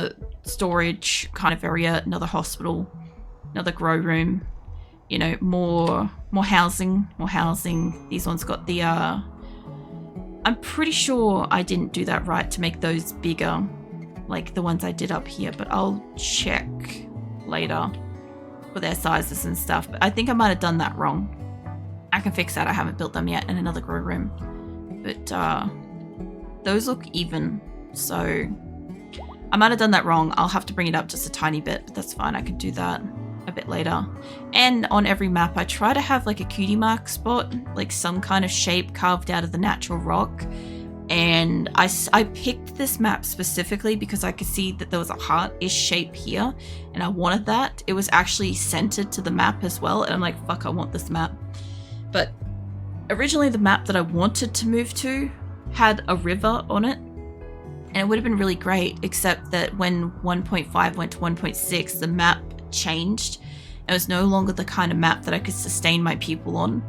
another storage kind of area, another hospital, another grow room, you know, more housing. These ones got the I'm pretty sure I didn't do that right to make those bigger, like the ones I did up here, but I'll check later for their sizes and stuff. But I think I might have done that wrong. I can fix that. I haven't built them yet in another grow room. But those look even, so I might have done that wrong. I'll have to bring it up just a tiny bit, but that's fine. I can do that a bit later. And on every map, I try to have like a cutie mark spot, like some kind of shape carved out of the natural rock. And I picked this map specifically because I could see that there was a heart-ish shape here, and I wanted that. It was actually centered to the map as well, and I'm like, fuck, I want this map. But originally the map that I wanted to move to had a river on it, and it would have been really great, except that when 1.5 went to 1.6, the map changed. It was no longer the kind of map that I could sustain my people on.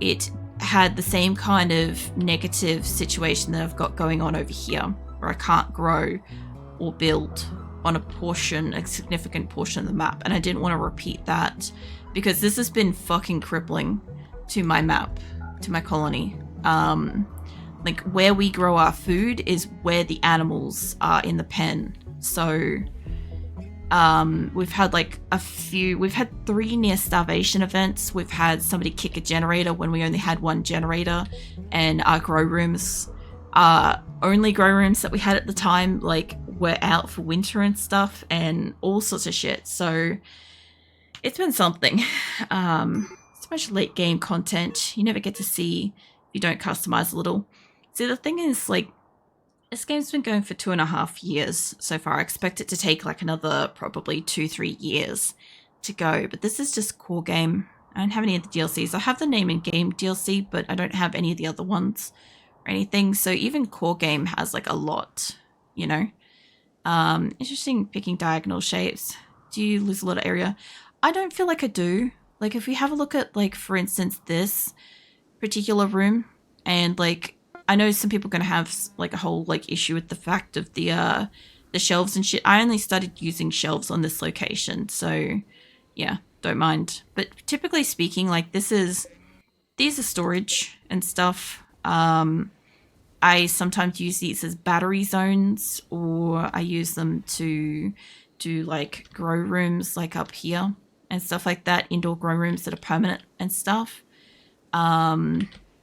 It had the same kind of negative situation that I've got going on over here, where I can't grow or build on a significant portion of the map, and I didn't want to repeat that because this has been fucking crippling to my map, to my colony. Like where we grow our food is where the animals are in the pen. So we've had we've had 3 near starvation events. We've had somebody kick a generator when we only had 1 generator, and our grow rooms, only grow rooms that we had at the time, like were out for winter and stuff and all sorts of shit. So it's been something. So much late game content you never get to see if you don't customize a little. See, the thing is, like, this game's been going for 2.5 years so far. I expect it to take like another probably 2-3 years to go, but this is just core game. I don't have any of the DLCs. I have the name in game DLC, but I don't have any of the other ones or anything. So even core game has like a lot, you know. Interesting picking diagonal shapes. Do you lose a lot of area? I don't feel like I do. Like if we have a look at, like, for instance, this particular room, and like I know some people are going to have like a whole like issue with the fact of the shelves and shit. I only started using shelves on this location, so yeah, don't mind. But typically speaking, like these are storage and stuff. I sometimes use these as battery zones, or I use them to do like grow rooms like up here and stuff like that, indoor grow rooms that are permanent and stuff.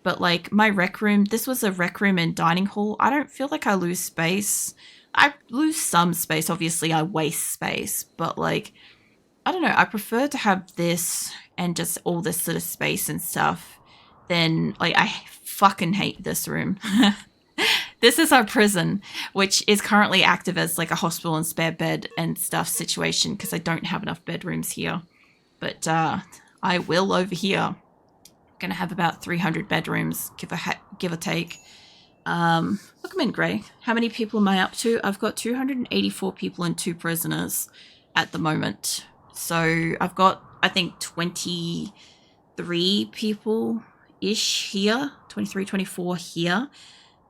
But like my rec room, this was a rec room and dining hall. I don't feel like I lose space. I lose some space. Obviously I waste space, but like, I don't know. I prefer to have this and just all this sort of space and stuff than like, I fucking hate this room. This is our prison, which is currently active as like a hospital and spare bed and stuff situation because I don't have enough bedrooms here. But I will over here. Gonna have about 300 bedrooms, give or take. Look, I'm in grey. How many people am I up to? I've got 284 people and 2 prisoners at the moment. So I've got, I think, 23 people-ish here. 23, 24 here.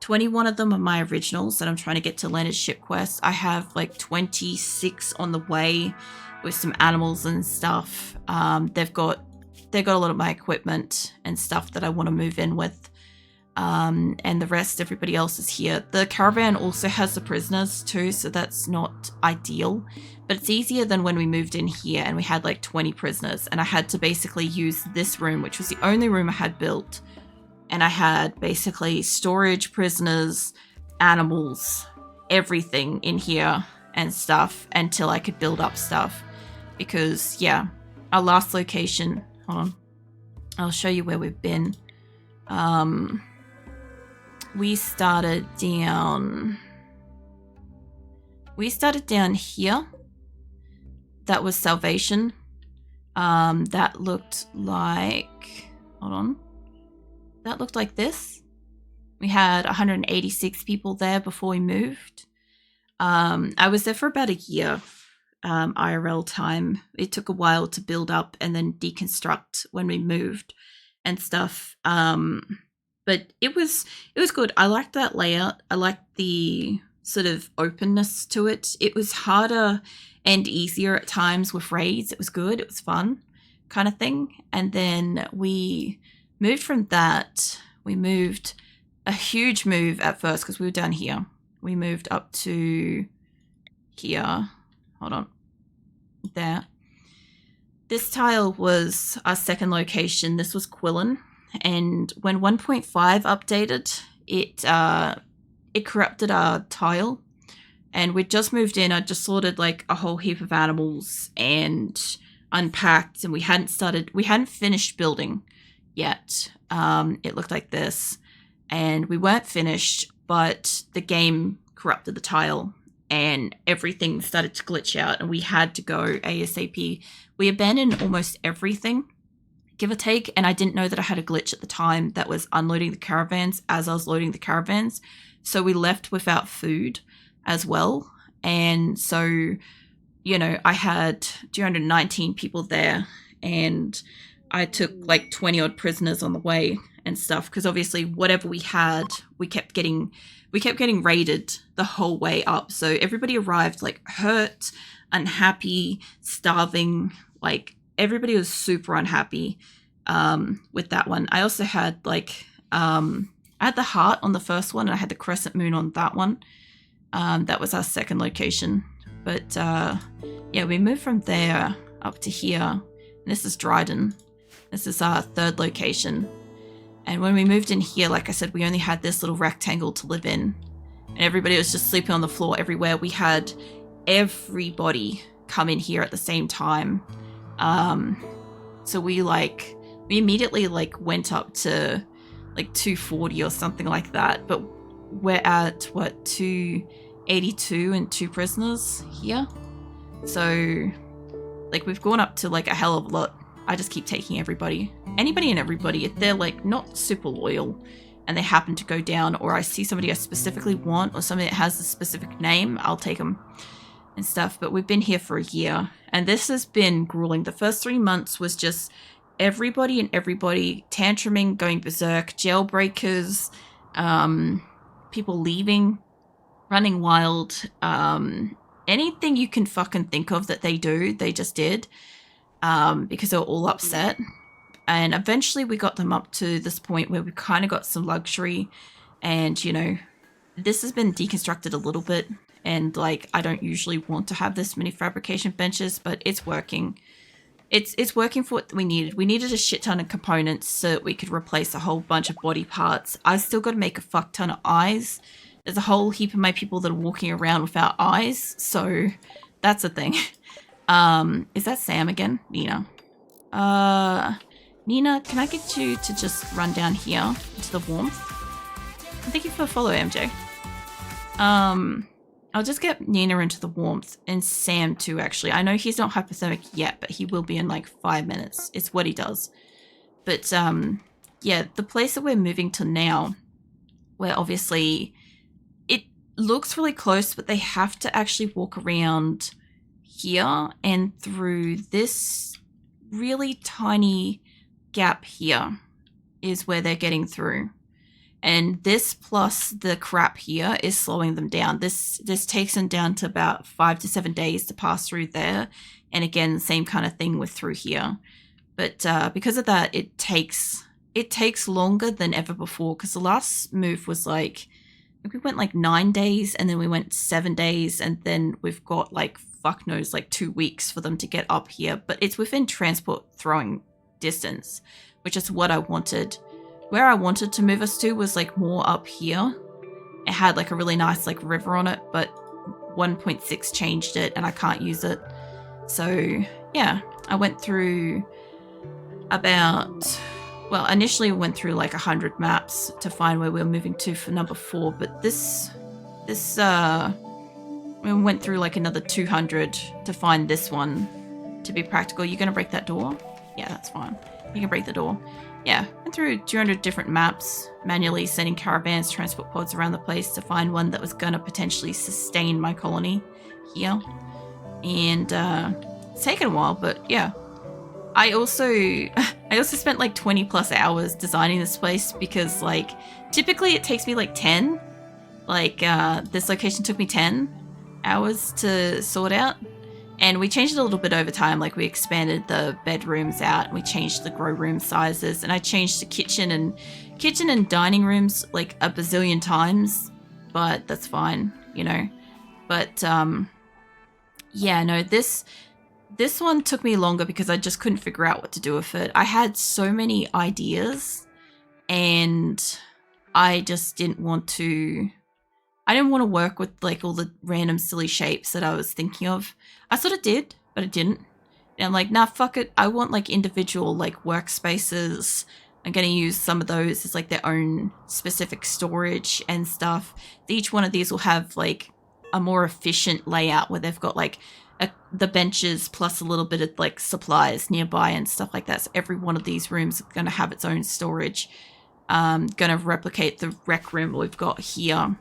21 of them are my originals that I'm trying to get to Leonard's ship quest. I have like 26 on the way with some animals and stuff. They've got a lot of my equipment and stuff that I want to move in with. And the rest, everybody else is here. The caravan also has the prisoners too, so that's not ideal. But it's easier than when we moved in here and we had like 20 prisoners. And I had to basically use this room, which was the only room I had built. And I had basically storage, prisoners, animals, everything in here and stuff until I could build up stuff. Because, yeah, our last location... Hold on. I'll show you where we've been. We started down here. That was Salvation. That looked like... Hold on. That looked like this. We had 186 people there before we moved. I was there for about a year. IRL time. It took a while to build up and then deconstruct when we moved and stuff. But it was good. I liked that layout. I liked the sort of openness to it. It was harder and easier at times with raids. It was good. It was fun kind of thing. And then we moved from that. We moved a huge move at first because we were down here. We moved up to here. Hold on. There. This tile was our second location. This was Quillen. And when 1.5 updated, it corrupted our tile. And we'd just moved in. I just sorted like a whole heap of animals and unpacked, and we hadn't finished building yet. It looked like this, and we weren't finished, but the game corrupted the tile and everything started to glitch out, and we had to go ASAP. We abandoned almost everything, give or take, and I didn't know that I had a glitch at the time that was unloading the caravans as I was loading the caravans. So we left without food as well. And so, you know, I had 219 people there, and I took like 20 odd prisoners on the way and stuff, because obviously whatever we had, we kept getting raided the whole way up. So everybody arrived like hurt, unhappy, starving. Like everybody was super unhappy with that one. I also had like I had the heart on the first one, and I had the crescent moon on that one. That was our second location. But yeah, we moved from there up to here. And this is Dryden. This is our third location. And when we moved in here, like I said, we only had this little rectangle to live in. And everybody was just sleeping on the floor everywhere. We had everybody come in here at the same time. So we immediately like went up to like 240 or something like that. But we're at what, 282 and 2 prisoners here. So like we've gone up to like a hell of a lot. I just keep taking anybody and everybody. If they're like not super loyal and they happen to go down, or I see somebody I specifically want, or somebody that has a specific name, I'll take them and stuff. But we've been here for a year, and this has been grueling. The first 3 months was just everybody tantruming, going berserk, jailbreakers, people leaving, running wild, anything you can fucking think of that they do, they just did, because they were all upset. And eventually we got them up to this point where we kind of got some luxury, and, you know, this has been deconstructed a little bit, and like I don't usually want to have this many fabrication benches, but it's working. It's working for what we needed. We needed a shit ton of components so that we could replace a whole bunch of body parts. I still got to make a fuck ton of eyes. There's a whole heap of my people that are walking around without eyes, so that's a thing. Is that Sam again? Nina. Nina, can I get you to just run down here into the warmth? Thank you for the follow, MJ. I'll just get Nina into the warmth, and Sam too, actually. I know he's not hypothermic yet, but he will be in like 5 minutes. It's what he does. But, yeah, the place that we're moving to now, where obviously it looks really close, but they have to actually walk around here and through this really tiny gap here is where they're getting through. And this plus the crap here is slowing them down. This takes them down to about 5 to 7 days to pass through there. And again, same kind of thing with through here. But because of that, it takes longer than ever before. Because the last move was like, we went like 9 days, and then we went 7 days, and then we've got like fuck knows like 2 weeks for them to get up here. But it's within transport throwing distance, which is what I wanted. Where I wanted to move us to was like more up here. It had like a really nice like river on it, but 1.6 changed it and I can't use it. So yeah, I went through initially we went through like 100 maps to find where we were moving to for number 4, but this we went through like another 200 to find this one to be practical. You're gonna break that door? Yeah, that's fine. You can break the door. Yeah, went through 200 different maps, manually sending caravans, transport pods around the place to find one that was going to potentially sustain my colony here. And it's taken a while, but yeah. I also spent like 20 plus hours designing this place, because like typically it takes me like 10, Like, this location took me 10 hours to sort out. And we changed it a little bit over time. Like, we expanded the bedrooms out, and we changed the grow room sizes, and I changed the kitchen and dining rooms like a bazillion times. But that's fine, you know. But yeah, no, this one took me longer because I just couldn't figure out what to do with it. I had so many ideas, and I just didn't want to. I didn't want to work with like all the random silly shapes that I was thinking of. I sort of did, but I didn't. And I'm like, nah, fuck it. I want like individual like workspaces. I'm going to use some of those as like their own specific storage and stuff. Each one of these will have like a more efficient layout where they've got like the benches plus a little bit of like supplies nearby and stuff like that. So every one of these rooms is going to have its own storage. Going to replicate the rec room we've got here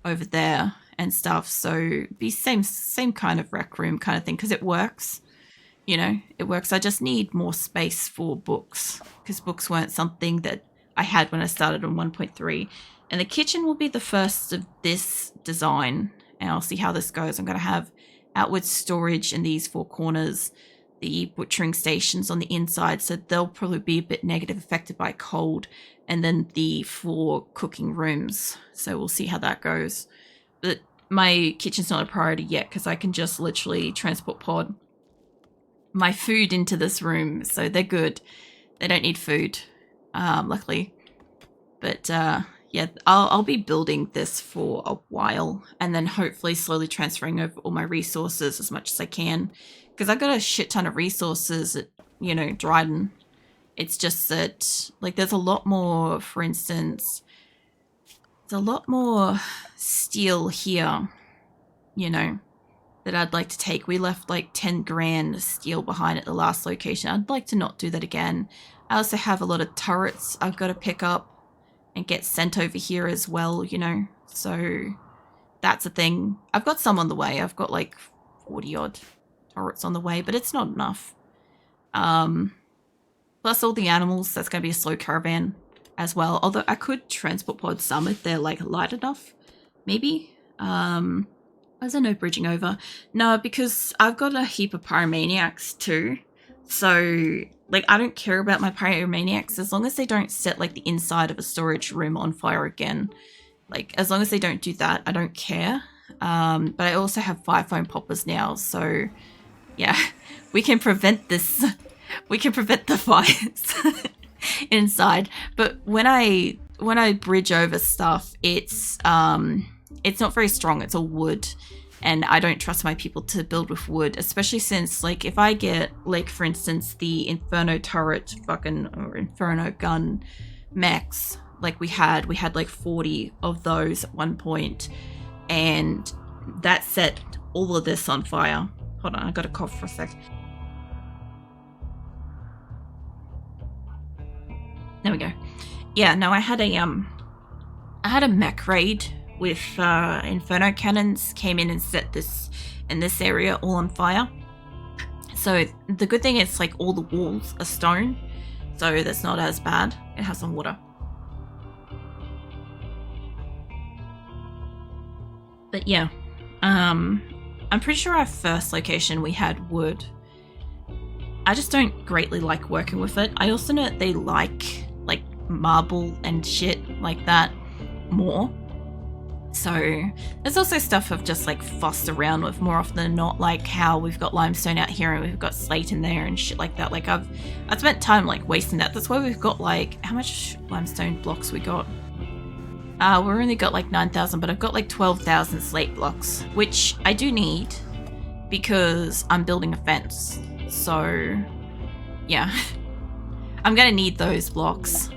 over there and stuff. So be same kind of rec room kind of thing, because it works. You know, it works. I just need more space for books, because books weren't something that I had when I started on 1.3. And the kitchen will be the first of this design, and I'll see how this goes. I'm going to have outward storage in these 4 corners, the butchering stations on the inside, so they'll probably be a bit negative affected by cold, and then the 4 cooking rooms. So we'll see how that goes. But my kitchen's not a priority yet, because I can just literally transport pod my food into this room, so they're good. They don't need food, luckily. But yeah, I'll be building this for a while, and then hopefully slowly transferring over all my resources as much as I can, because I've got a shit ton of resources at, you know, Dryden. It's just that, like, there's a lot more, for instance, there's a lot more steel here, you know, that I'd like to take. We left like 10 grand steel behind at the last location. I'd like to not do that again. I also have a lot of turrets I've got to pick up and get sent over here as well, you know, so that's a thing. I've got some on the way. I've got like 40 odd turrets on the way, but it's not enough. Plus all the animals, that's going to be a slow caravan as well. Although I could transport pod some if they're like light enough, maybe. Why is there no bridging over? No, because I've got a heap of pyromaniacs too. So, like, I don't care about my pyromaniacs as long as they don't set, like, the inside of a storage room on fire again. Like, as long as they don't do that, I don't care. But I also have 5 foam poppers now, so, yeah. We can prevent this. We can prevent the fires inside. But when I bridge over stuff, it's not very strong. It's all wood. And I don't trust my people to build with wood, especially since, like, if I get, like, for instance, the Inferno turret or Inferno gun mechs, like we had like 40 of those at one point, and that set all of this on fire. Hold on, I got to cough for a sec. There we go. Yeah, no, I had a mech raid with Inferno cannons, came in and set this in this area all on fire. So the good thing is, like, all the walls are stone, so that's not as bad. It has some water. But yeah, I'm pretty sure our first location we had wood. I just don't greatly like working with it. I also know that they like marble and shit like that more. So there's also stuff I've just like fussed around with more often than not, like how we've got limestone out here and we've got slate in there and shit like that. Like I've spent time like wasting that. That's why we've got like, how much limestone blocks we got? We've only got like 9,000, but I've got like 12,000 slate blocks, which I do need because I'm building a fence. So yeah, I'm gonna need those blocks.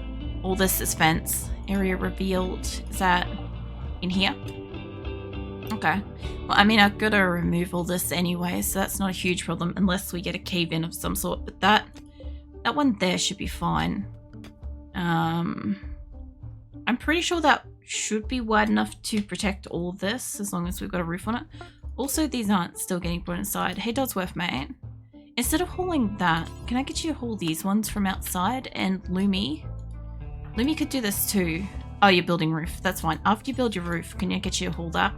All this is fence. Area revealed. Is that in here? Okay. Well, I mean, I've got to remove all this anyway, so that's not a huge problem unless we get a cave-in of some sort. But that one there should be fine. I'm pretty sure that should be wide enough to protect all of this as long as we've got a roof on it. Also, these aren't still getting put inside. Hey, Dodsworth, mate. Instead of hauling that, can I get you to haul these ones from outside? And Lumi could do this too. Oh, you're building roof. That's fine. After you build your roof, can you get you to haul that?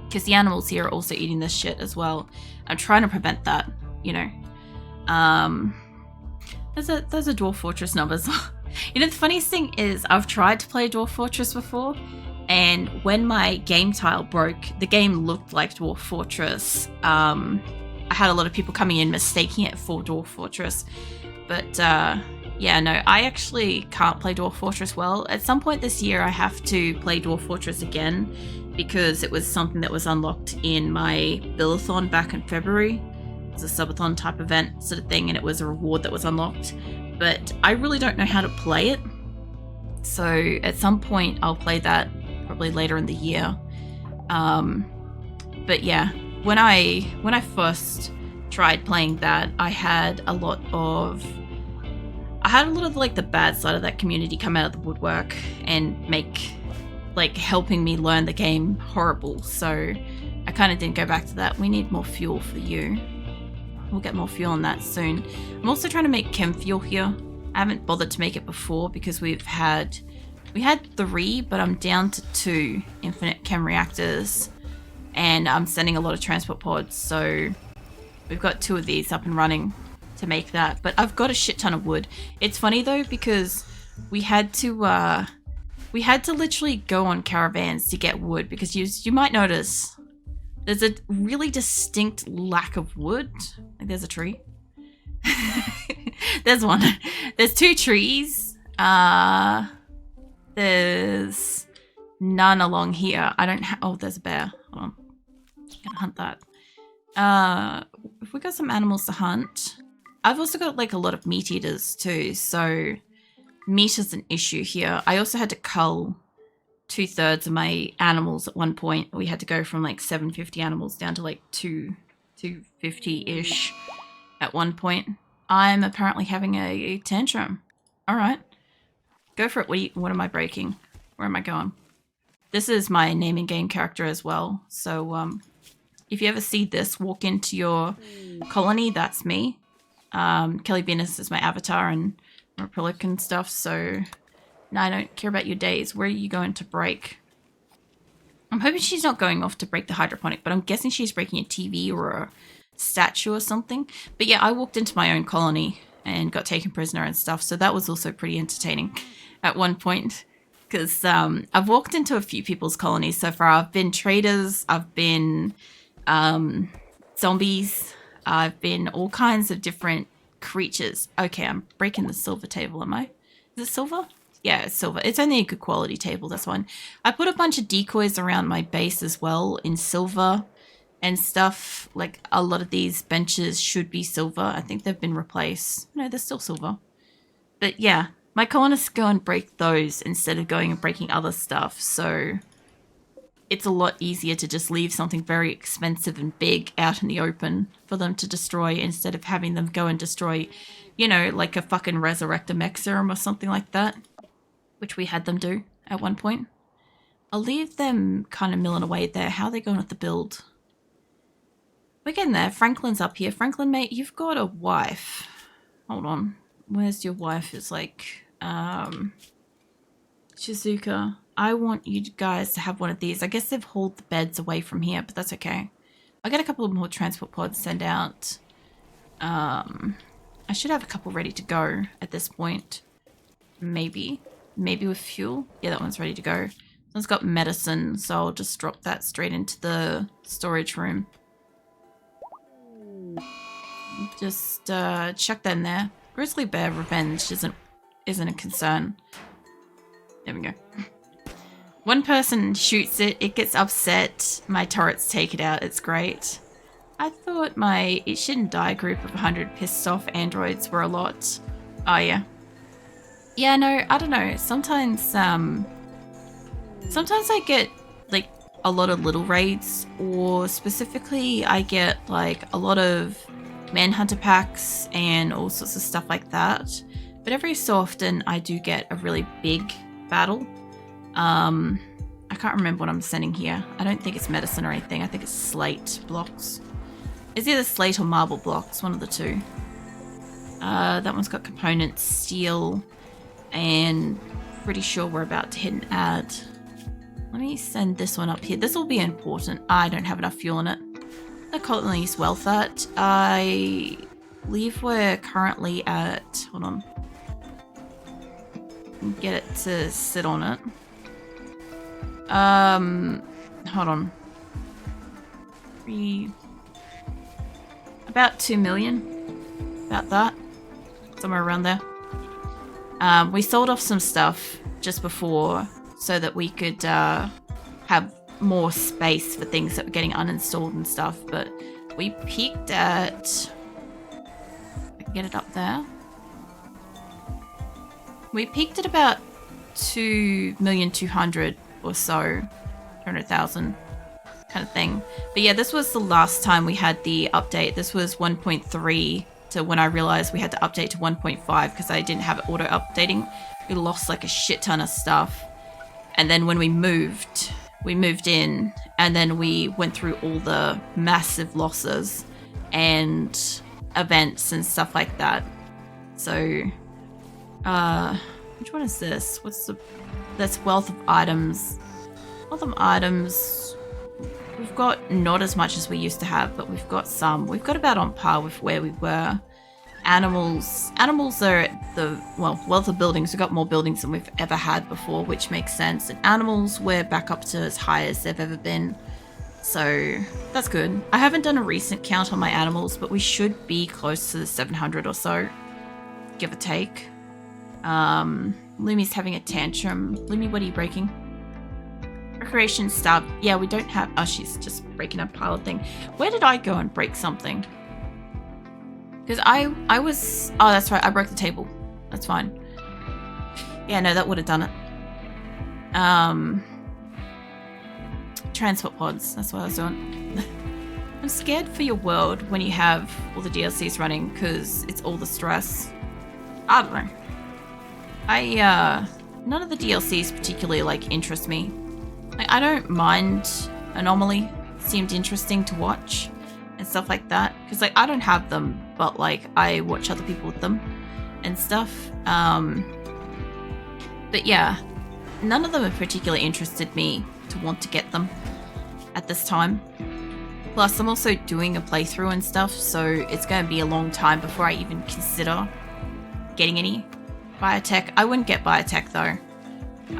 Because the animals here are also eating this shit as well. I'm trying to prevent that, you know. There's a Dwarf Fortress numbers. You know, the funniest thing is I've tried to play Dwarf Fortress before, and when my game tile broke, the game looked like Dwarf Fortress. I had a lot of people coming in mistaking it for Dwarf Fortress. But yeah, no, I actually can't play Dwarf Fortress well. At some point this year, I have to play Dwarf Fortress again because it was something that was unlocked in my Build-a-thon back in February. It was a subathon type event sort of thing, and it was a reward that was unlocked. But I really don't know how to play it. So at some point, I'll play that probably later in the year. But yeah, when I first tried playing that, I had a lot of like the bad side of that community come out of the woodwork and make like helping me learn the game horrible. So I kind of didn't go back to that. We need more fuel for you. We'll get more fuel on that soon. I'm also trying to make chem fuel here. I haven't bothered to make it before because we had 3, but I'm down to 2 infinite chem reactors, and I'm sending a lot of transport pods. So we've got 2 of these up and running to make that, but I've got a shit ton of wood. It's funny though because we had to literally go on caravans to get wood because you might notice there's a really distinct lack of wood. Like there's a tree. There's one. There's 2 trees. There's none along here. I don't have. Oh, there's a bear. Hold on. I'm gonna hunt that. If we got some animals to hunt. I've also got like a lot of meat eaters too, so meat is an issue here. I also had to cull 2/3 of my animals at one point. We had to go from like 750 animals down to like 250-ish at one point. I'm apparently having a tantrum. All right, go for it. What am I breaking? Where am I going? This is my name and game character as well. So if you ever see this walk into your colony, that's me. Kelly Venus is my avatar and Reproduction and stuff, so no, I don't care about your days. Where are you going to break? I'm hoping she's not going off to break the hydroponic, but I'm guessing she's breaking a TV or a statue or something. But yeah, I walked into my own colony and got taken prisoner and stuff, so that was also pretty entertaining at one point. Because I've walked into a few people's colonies so far. I've been traders, I've been zombies, I've been all kinds of different creatures. Okay, I'm breaking the silver table, am I? Is it silver? Yeah, it's silver. It's only a good quality table, that's one. I put a bunch of decoys around my base as well in silver and stuff. Like a lot of these benches should be silver. I think they've been replaced. No, they're still silver. But yeah, my colonists go and break those instead of going and breaking other stuff. So it's a lot easier to just leave something very expensive and big out in the open for them to destroy instead of having them go and destroy, you know, like a fucking resurrector mech serum or something like that, which we had them do at one point. I'll leave them kind of milling away there. How are they going with the build? We're getting there. Franklin's up here. Franklin, mate, you've got a wife. Hold on. Where's your wife? It's like, Shizuka. I want you guys to have one of these. I guess they've hauled the beds away from here, but that's okay. I'll get a couple of more transport pods sent out. I should have a couple ready to go at this point. Maybe with fuel. Yeah, that one's ready to go. This one's got medicine, so I'll just drop that straight into the storage room. Just chuck that in there. Grizzly bear revenge isn't a concern. There we go. One person shoots it, it gets upset, my turrets take it out, it's great. I thought my It Shouldn't Die group of 100 pissed off androids were a lot. Oh yeah. Yeah, no, I don't know. Sometimes I get like a lot of little raids, or specifically I get like a lot of manhunter packs and all sorts of stuff like that. But every so often I do get a really big battle. I can't remember what I'm sending here. I don't think it's medicine or anything. I think it's slate blocks. It's either slate or marble blocks, one of the two. That one's got components, steel, and pretty sure we're about to hit an ad. Let me send this one up here. This will be important. I don't have enough fuel in it. The colony's wealth at. I believe we're currently at... Hold on. Get it to sit on it. Hold on. About 2 million. About that. Somewhere around there. We sold off some stuff just before so that we could have more space for things that were getting uninstalled and stuff, but we peaked at... I can get it up there. We peaked at about 2,200,000 or so, 200,000 kind of thing. But yeah, this was the last time we had the update. This was 1.3 to when I realized we had to update to 1.5 because I didn't have it auto updating. We lost like a shit ton of stuff. And then when we moved in and then we went through all the massive losses and events and stuff like that. So, which one is this? That's wealth of items. Wealth of items. We've got not as much as we used to have, but we've got some. We've got about on par with where we were. Animals are at the, well, wealth of buildings. We've got more buildings than we've ever had before, which makes sense. And animals, we're back up to as high as they've ever been. So that's good. I haven't done a recent count on my animals, but we should be close to the 700 or so, give or take. Lumi's having a tantrum. Lumi, what are you breaking? Recreation stub. Yeah, we don't have... Oh, she's just breaking a pile of thing. Where did I go and break something? Because I was... Oh, that's right. I broke the table. That's fine. Yeah, no, that would have done it. Transport pods. That's what I was doing. I'm scared for your world when you have all the DLCs running because it's all the stress. I don't know. None of the DLCs particularly, like, interest me. Like, I don't mind Anomaly. Seemed interesting to watch and stuff like that. Because, like, I don't have them, but, like, I watch other people with them and stuff. But, yeah. None of them have particularly interested me to want to get them at this time. Plus, I'm also doing a playthrough and stuff, so it's going to be a long time before I even consider getting any biotech. I wouldn't get biotech, though.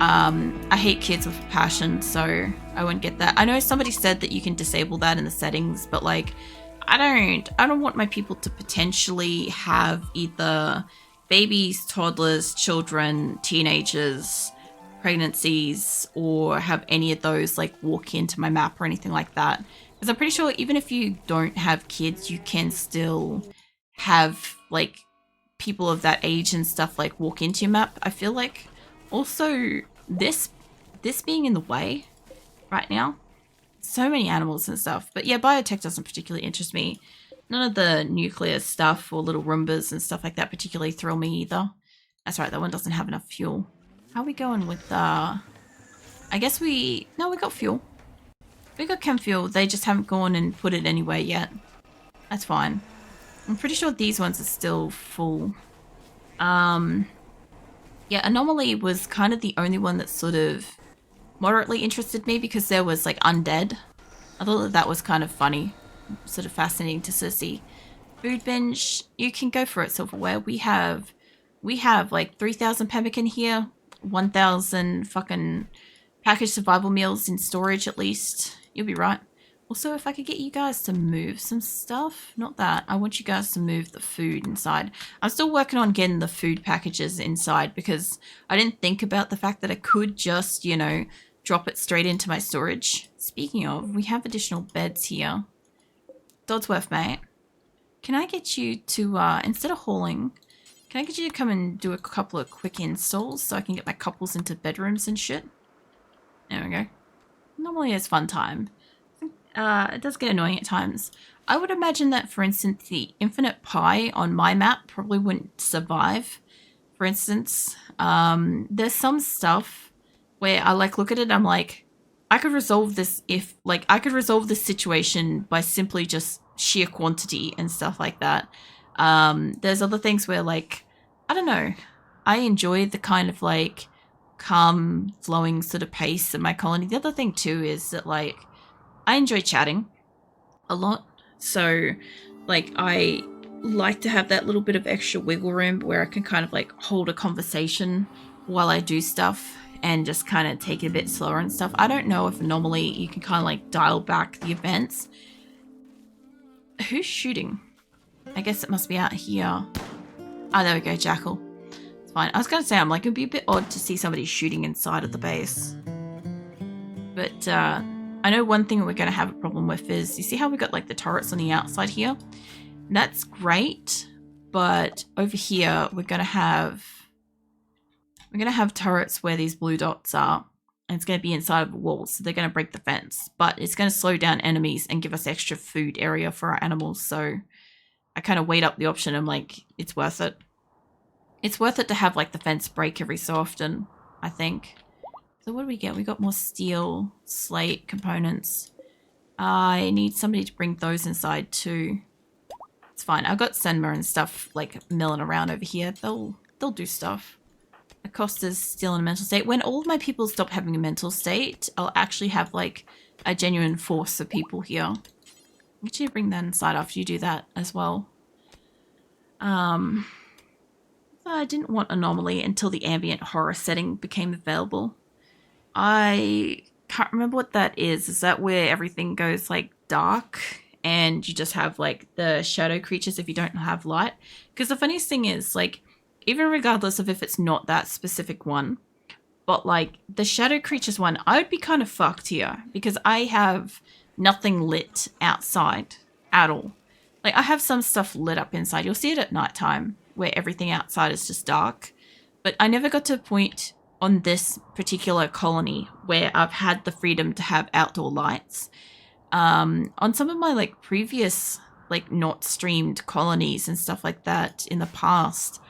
I hate kids with a passion, so I wouldn't get that. I know somebody said that you can disable that in the settings, but like, I don't want my people to potentially have either babies, toddlers, children, teenagers, pregnancies, or have any of those like walk into my map or anything like that. Because I'm pretty sure even if you don't have kids, you can still have like people of that age and stuff like walk into your map. I feel like also this being in the way right now, so many animals and stuff. But yeah, biotech doesn't particularly interest me. None of the nuclear stuff or little Roombas and stuff like that particularly thrill me either. That's right, that one doesn't have enough fuel. How are we going with I guess we got fuel. We got chem fuel, they just haven't gone and put it anywhere yet. That's fine. I'm pretty sure these ones are still full. Yeah, Anomaly was kind of the only one that sort of moderately interested me because there was like undead. I thought that was kind of funny, sort of fascinating to sort of see. Food binge, you can go for it, Silverware. We have like 3,000 pemmican here, 1,000 fucking packaged survival meals in storage at least. You'll be right. Also, if I could get you guys to move some stuff. Not that. I want you guys to move the food inside. I'm still working on getting the food packages inside because I didn't think about the fact that I could just, you know, drop it straight into my storage. Speaking of, we have additional beds here. Dodsworth, mate. Can I get you to, instead of hauling, can I get you to come and do a couple of quick installs so I can get my couples into bedrooms and shit? There we go. Normally it's fun time. It does get annoying at times. I would imagine that, for instance, the infinite pie on my map probably wouldn't survive. For instance, there's some stuff where I like look at it and I'm like, I could resolve this situation by simply just sheer quantity and stuff like that. There's other things where like, I don't know, I enjoy the kind of like calm, flowing sort of pace in my colony. The other thing too is that like I enjoy chatting a lot. So like I like to have that little bit of extra wiggle room where I can kind of like hold a conversation while I do stuff and just kind of take it a bit slower and stuff. I don't know if normally you can kind of like dial back the events. Who's shooting? I guess it must be out here. Oh, there we go, Jackal. It's fine. I was going to say, I'm like, it'd be a bit odd to see somebody shooting inside of the base. But I know one thing we're going to have a problem with is, you see how we got like the turrets on the outside here? That's great, but over here we're going to have turrets where these blue dots are, and it's going to be inside of the walls, so they're going to break the fence, but it's going to slow down enemies and give us extra food area for our animals. So I kind of weighed up the option. I'm like, it's worth it. It's worth it to have like the fence break every so often, I think. So what do we get? We got more steel, slate components. I need somebody to bring those inside too. It's fine. I've got Senma and stuff like milling around over here. They'll do stuff. Acosta's still in a mental state. When all of my people stop having a mental state, I'll actually have like a genuine force of people here. Get you to bring that inside after you do that as well. I didn't want anomaly until the ambient horror setting became available. I can't remember what that is. Is that where everything goes like dark and you just have like the shadow creatures if you don't have light? Because the funniest thing is like, even regardless of if it's not that specific one, but like the shadow creatures one, I would be kind of fucked here because I have nothing lit outside at all. Like I have some stuff lit up inside. You'll see it at nighttime where everything outside is just dark. But I never got to a point on this particular colony where I've had the freedom to have outdoor lights. On some of my like previous like not streamed colonies and stuff like that in the past,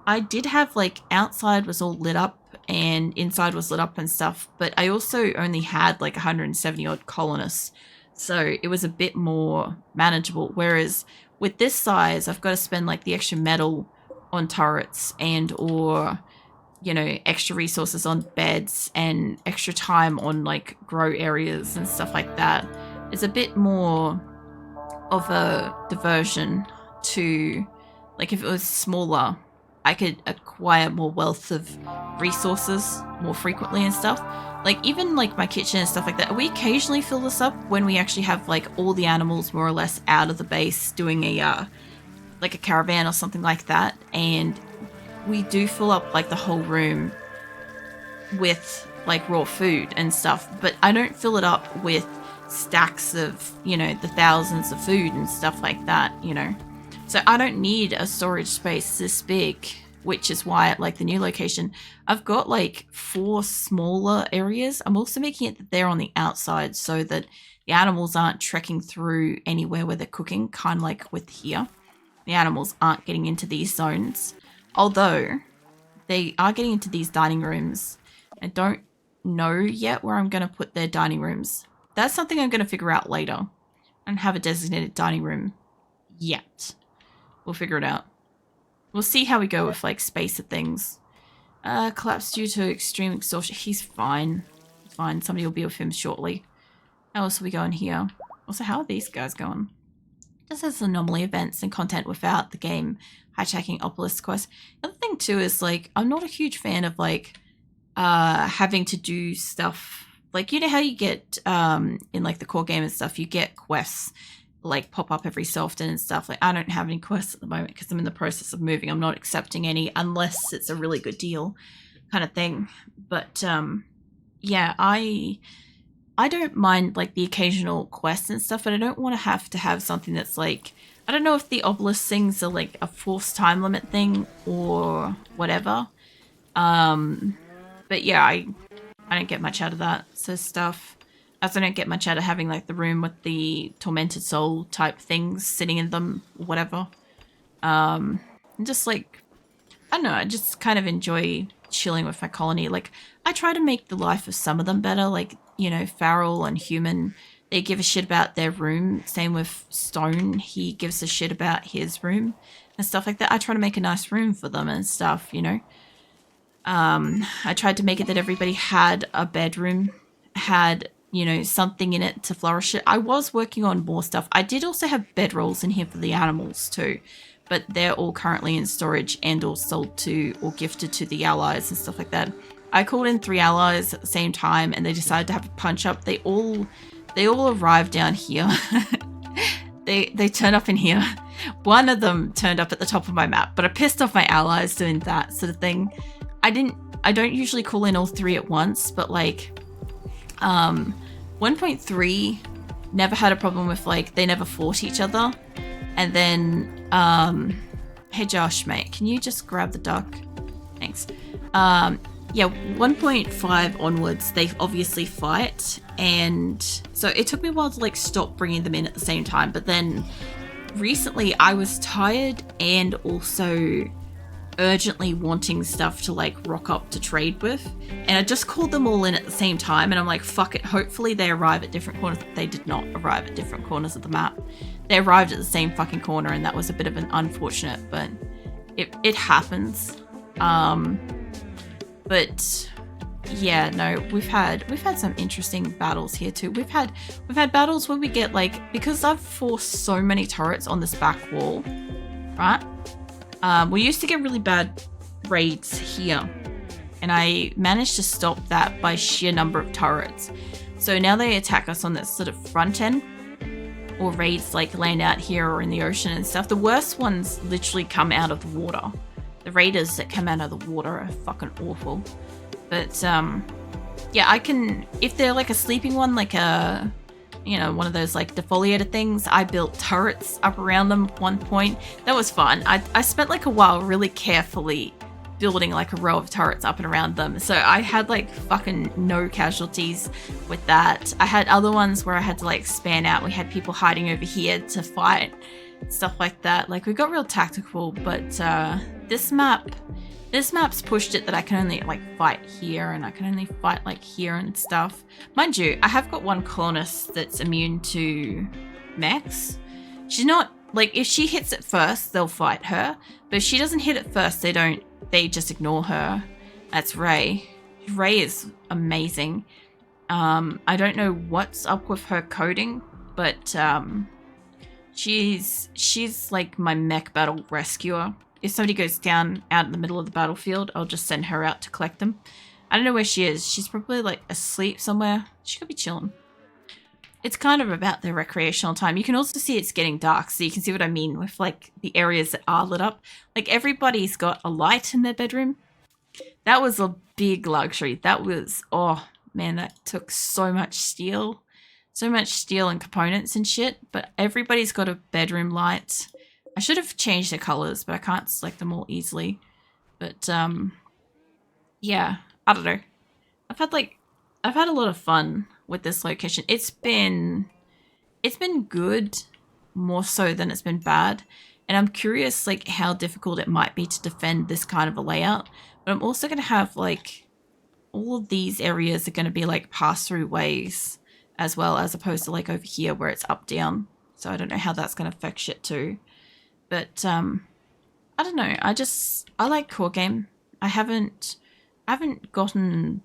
I did have like outside was all lit up and inside was lit up and stuff, but I also only had like 170 odd colonists. So it was a bit more manageable. Whereas with this size, I've got to spend like the extra metal on turrets and or, you know, extra resources on beds and extra time on like grow areas and stuff like that. It's a bit more of a diversion to like if it was smaller, I could acquire more wealth of resources more frequently and stuff. Like even like my kitchen and stuff like that, we occasionally fill this up when we actually have like all the animals more or less out of the base doing a like a caravan or something like that, and we do fill up like the whole room with like raw food and stuff, but I don't fill it up with stacks of, you know, the thousands of food and stuff like that, you know. So I don't need a storage space this big, which is why at like the new location, I've got like 4 smaller areas. I'm also making it that they're on the outside so that the animals aren't trekking through anywhere where they're cooking, kind of like with here. The animals aren't getting into these zones, although they are getting into these dining rooms. I don't know yet where I'm going to put their dining rooms. That's something I'm going to figure out later. I don't have a designated dining room yet. We'll figure it out. We'll see how we go with like space of things. Collapse due to extreme exhaustion. He's fine. Fine. Somebody will be with him shortly. How else are we going here? Also, how are these guys going? Just as anomaly events and content without the game hijacking obelisk quest. The other thing too is like I'm not a huge fan of like having to do stuff like, you know how you get in like the core game and stuff, you get quests like pop up every so often and stuff. Like I don't have any quests at the moment because I'm in the process of moving. I'm not accepting any unless it's a really good deal kind of thing. But yeah, I don't mind like the occasional quests and stuff, but I don't want to have something that's like, I don't know if the obelisk things are like a forced time limit thing or whatever. But yeah, I don't get much out of that sort of stuff. I also don't get much out of having like the room with the tormented soul type things sitting in them or whatever. And just like, I don't know, I just kind of enjoy chilling with my colony. Like I try to make the life of some of them better, like, you know, Feral and Human, they give a shit about their room. Same with Stone, he gives a shit about his room and stuff like that. I try to make a nice room for them and stuff, you know. I tried to make it that everybody had a bedroom, had, you know, something in it to flourish it. I was working on more stuff. I did also have bedrolls in here for the animals too, but they're all currently in storage and or sold to or gifted to the allies and stuff like that. I called in 3 allies at the same time and they decided to have a punch up. They all arrived down here. They turned up in here. One of them turned up at the top of my map, but I pissed off my allies doing that sort of thing. I don't usually call in all 3 at once, but like 1.3 never had a problem with, like, they never fought each other. And then hey Josh, mate, can you just grab the duck? Thanks. Yeah, 1.5 onwards, they obviously fight, and so it took me a while to like stop bringing them in at the same time, but then recently I was tired and also urgently wanting stuff to like rock up to trade with, and I just called them all in at the same time, and I'm like, fuck it, hopefully they arrive at different corners. They did not arrive at different corners of the map. They arrived at the same fucking corner, and that was a bit of an unfortunate, but it happens. But yeah, no, we've had some interesting battles here too. We've had battles where we get like, because I've forced so many turrets on this back wall, right? We used to get really bad raids here, and I managed to stop that by sheer number of turrets. So now they attack us on this sort of front end, or raids like land out here or in the ocean and stuff. The worst ones literally come out of the water. The raiders that come out of the water are fucking awful. But yeah, I can, if they're like a sleeping one, like a, you know, one of those like defoliated things, I built turrets up around them at one point. That was fun. I spent like a while really carefully building like a row of turrets up and around them. So I had like fucking no casualties with that. I had other ones where I had to like span out. We had people hiding over here to fight, stuff like that. Like, we got real tactical, but this map's pushed it that I can only like fight here, and I can only fight like here and stuff. Mind you, I have got one colonist that's immune to mechs. She's not, like, if she hits it first, they'll fight her, but if she doesn't hit it first, they just ignore her. That's Ray. Ray is amazing. I don't know what's up with her coding, but she's like my mech battle rescuer. If somebody goes down out in the middle of the battlefield, I'll just send her out to collect them. I don't know where she is. She's probably like asleep somewhere. She could be chilling. It's kind of about their recreational time. You can also see it's getting dark, so you can see what I mean with like the areas that are lit up. Like, everybody's got a light in their bedroom. That was a big luxury. That was, oh man, that took so much steel. So much steel and components and shit, but everybody's got a bedroom light. I should have changed their colors, but I can't select them all easily. But yeah, I don't know. I've had a lot of fun with this location. It's been good, more so than it's been bad. And I'm curious like how difficult it might be to defend this kind of a layout. But I'm also gonna have like all of these areas are gonna be like pass-through ways as well, as opposed to like over here where it's up down. So I don't know how that's gonna affect shit too. But I don't know. I like core game. I haven't gotten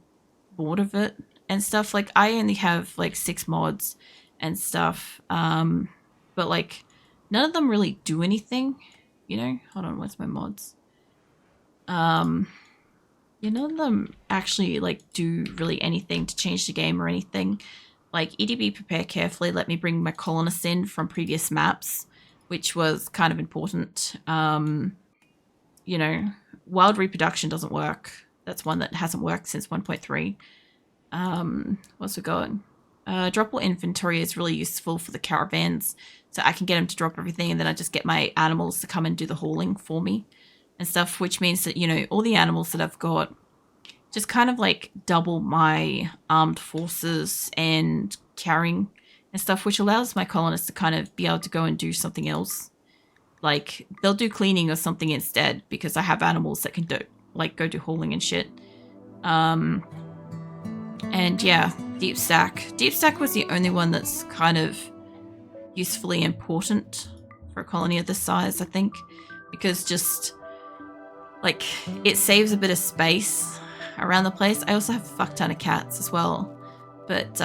bored of it and stuff. Like, I only have like 6 mods and stuff. But like none of them really do anything, you know? Hold on, where's my mods? Yeah, none of them actually like do really anything to change the game or anything. Like, EdB Prepare Carefully let me bring my colonists in from previous maps, which was kind of important. You know, wild reproduction doesn't work. That's one that hasn't worked since 1.3. What's we got? Droppable inventory is really useful for the caravans, so I can get them to drop everything, and then I just get my animals to come and do the hauling for me and stuff, which means that, you know, all the animals that I've got just kind of like double my armed forces and carrying and stuff, which allows my colonists to kind of be able to go and do something else. Like, they'll do cleaning or something instead, because I have animals that can do, like, go do hauling and shit. And yeah, deep stack. Deep stack was the only one that's kind of usefully important for a colony of this size, I think, because just like, it saves a bit of space around the place. I also have a fuck ton of cats as well, but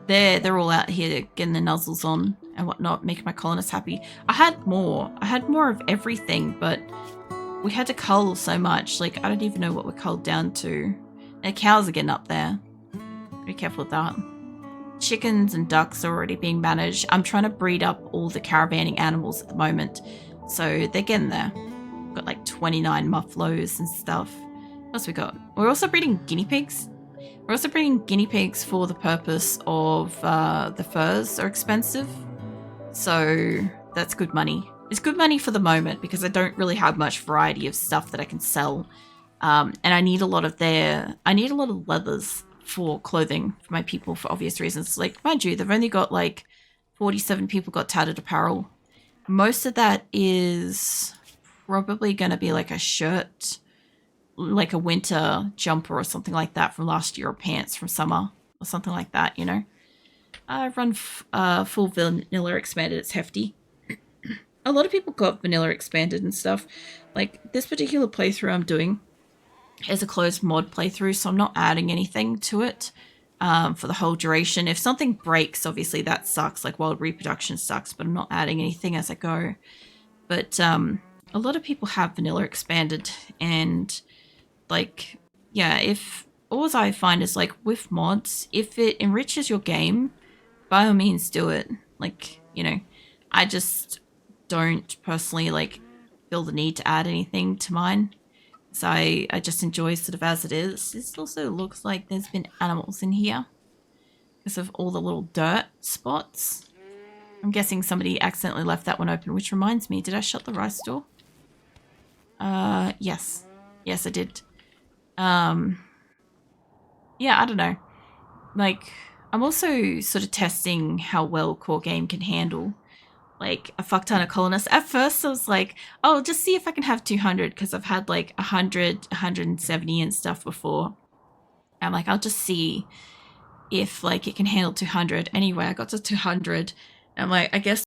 they're all out here getting the nuzzles on and whatnot, making my colonists happy. I had more of everything, but we had to cull so much. Like, I don't even know what we're culled down to. The cows are getting up there. Be careful with that. Chickens and ducks are already being managed. I'm trying to breed up all the caravanning animals at the moment, so they're getting there. We've got like 29 muffaloes and stuff. What else we got? We're also breeding guinea pigs. We're also breeding guinea pigs for the purpose of the furs are expensive, so that's good money. It's good money for the moment because I don't really have much variety of stuff that I can sell, and I need a lot of leathers for clothing for my people for obvious reasons. Like, mind you, they've only got like 47 people got tattered apparel. Most of that is probably going to be like a shirt, like a winter jumper or something like that from last year, or pants from summer or something like that, you know. I run full vanilla expanded. It's hefty. A lot of people got vanilla expanded and stuff. Like, this particular playthrough I'm doing is a closed mod playthrough, so I'm not adding anything to it for the whole duration. If something breaks, obviously that sucks, like Wild Reproduction sucks, but I'm not adding anything as I go. But a lot of people have vanilla expanded, and like, yeah, if all I find is like with mods, if it enriches your game, by all means do it. Like, you know, I just don't personally like feel the need to add anything to mine. So I just enjoy sort of as it is. This also looks like there's been animals in here because of all the little dirt spots. I'm guessing somebody accidentally left that one open, which reminds me, did I shut the rice door? Yes. Yes, I did. Yeah, I don't know. Like, I'm also sort of testing how well Core Game can handle like a fuck ton of colonists. At first I was like, oh, just see if I can have 200, because I've had like 100, 170 and stuff before. I'm like, I'll just see if like it can handle 200. Anyway, I got to 200. I'm like, I guess